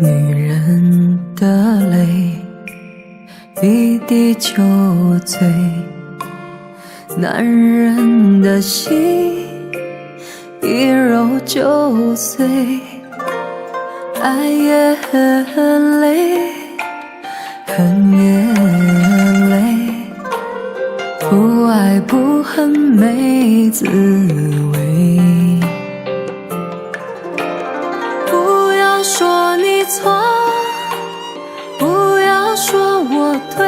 女人的泪一滴就醉，男人的心一揉就碎。爱也很累，恨也累，不爱不恨没滋味。不要说你错，不要说我对，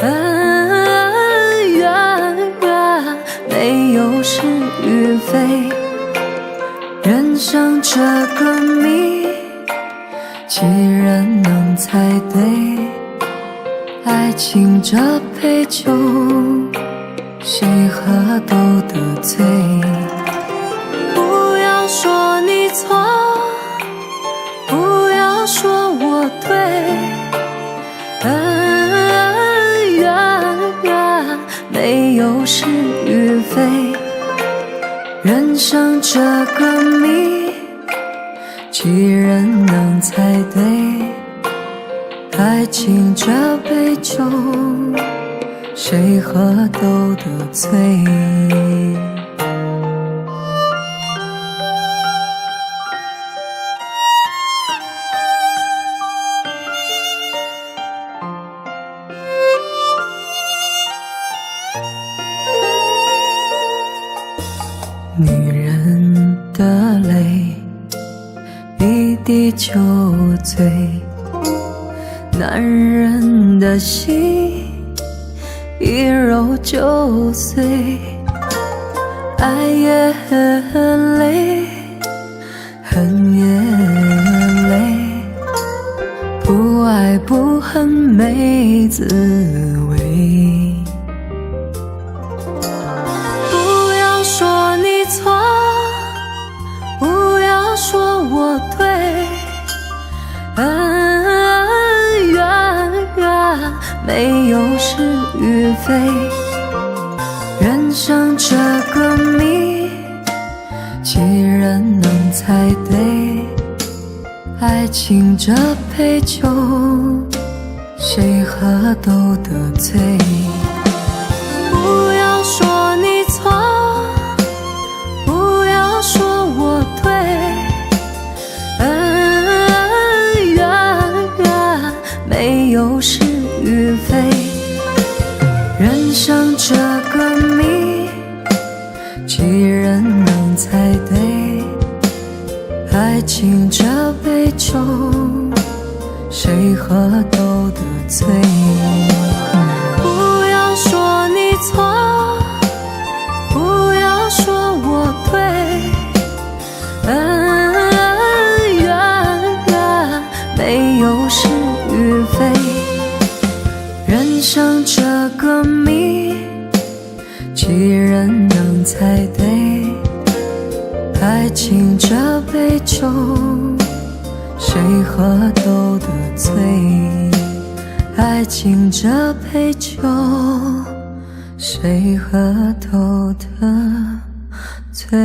恩怨没有是与非。人生这个谜，几人能猜对？爱情这杯酒，谁喝都得醉。不要说你错，不要说我对，恩怨没有是与非。人生这个谜，几人能猜对？爱情这杯酒，谁喝都得醉。女人的泪一滴就醉，男人的心一揉就碎。爱也很累，恨也累，不爱不恨没滋味。不要说你错，不要说我对，恩怨没有是与非。人生这个谜，几人能猜对？爱情这杯酒，谁喝都得醉。不要说你错，不要说我对，恩怨没有是与非。人生这个谜，几人能猜对？爱情这杯酒，谁喝都得醉。不要说你错，不要说我对，恩怨没有是与非。人生这个谜，几人能猜对？爱情这杯酒，谁喝都得醉。爱情这杯酒，谁喝都得醉。